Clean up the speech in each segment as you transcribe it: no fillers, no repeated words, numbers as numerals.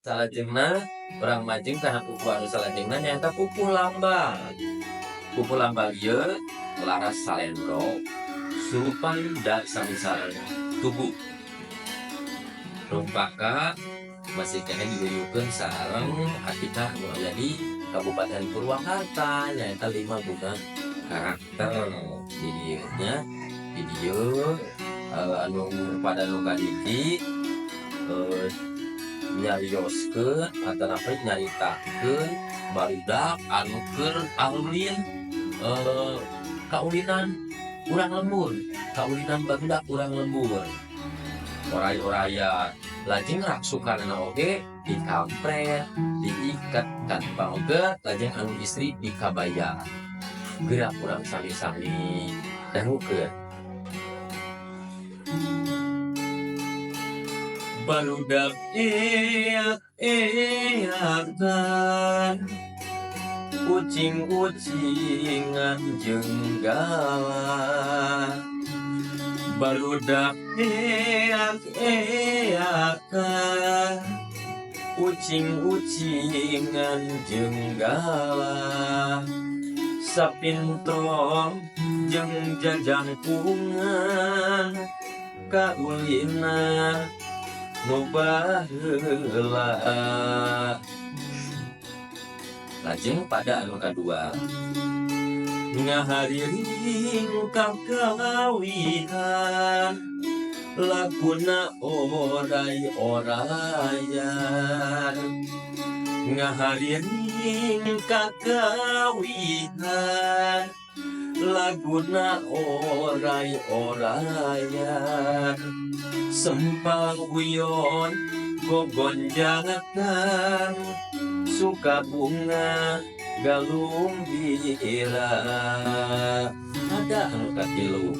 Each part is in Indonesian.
Salajengna urang majeng kana pupu anu salajengna nyaeta pupu lambang. Pupu lambang ieu laras salendro surupan da samisalna tubuh. Rumpaka masih kena diguyukeun sareng Atika nu aya di Kabupaten Purwakarta nyaeta 5 buka karakter di dieu nya. Di dieu anu pada nu kadidi nyarioskeun atanapi nyaritakeun barudak anu keur aulin kaulinan urang lembur, kaulinan barudak urang lembur. Oray-oraya lajeng raksukanana oge dikampret, diikat tanpa oge lajeng anu istri dikabaya. Gerak urang sami-sami dangukeun. Barudak eak-eakan ucing-ucingan jenggala. Barudak eak-eakan ucing-ucingan jenggala. Sapintong jeung jajangkungan kaulina nu baheula. Lajeng pada anu kadua ngahariring kakawihan laguna oray-orayan. Ngahariring kakawihan laguna oray-orayan. Sempal guyon gogonjangan suka bunga galung bira. Ada anu katilu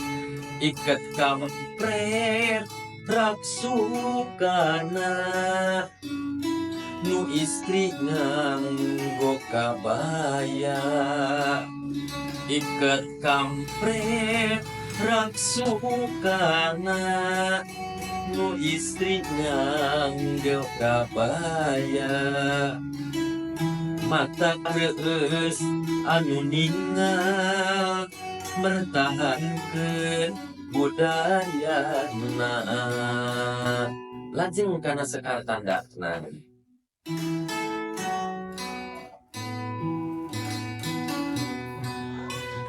iket kampret raksukana nu istri nganggo kabaya. Iket kampret raksukana nu istri nganggo kabaya. Mata reus anu ningal mertahankeun budayana. Lajeng kana sekar tandakna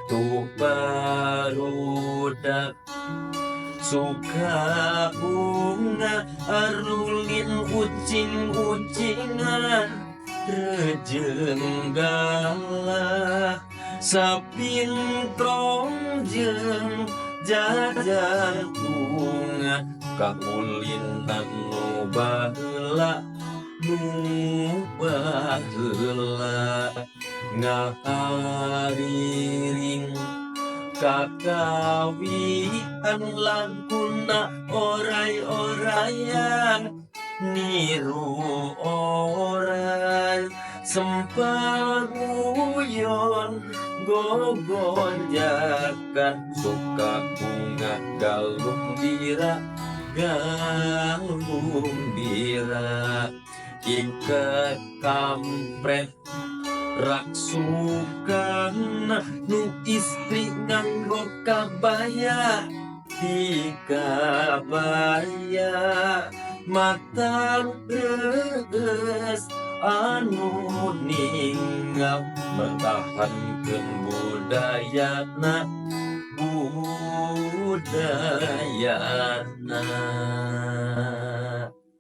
tuh barudak suka bunga arulin ucing-ucingan rejenggala. Sapintrong jeung jajangkungan kaulinan nu baheula ngahariring kakawihan laguna oray-orayan. Niru oray sempal guyon gogonjakan suka bunga galung bira. Iket kampret raksukana nu istri nganggo kabaya. Dikabaya mata reus anu ningal mertahankeun budayana.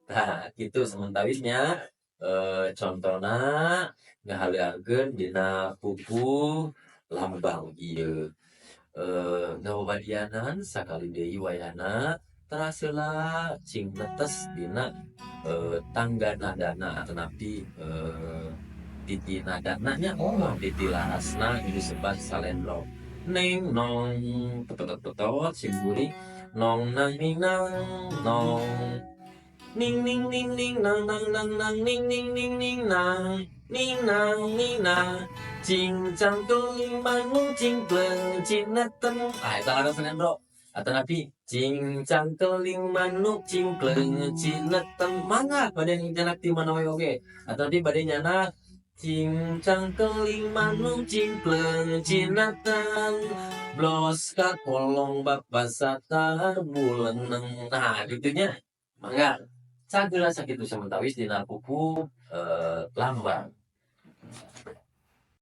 Nah, gitu sementawitnya contohna ngahaliarkeun dina pupu lambang ieu. Ngawadianan sakali deui wayahna taraseula cing netes dina tangga nadana atanapi titi nadana nya titi larasna disebat salendro. Ning nong tetot sing nong nang ning nang nong ning ning ning ning nang nang nang nang ning ning ning ning nang ning nang ning nang cing cang tuling manung cing pleng cing neteng. Eta laras salendro. atau napi cincang keling manuk cingkleng cinetem mangga pada yang janak di mana wae oge atau di pada nyana cincang keling manuk cingkleng cinetem blos ka kolong bapak satar buleneng nah gitunya mangga sagala sakitu samantawis dina pupu lambang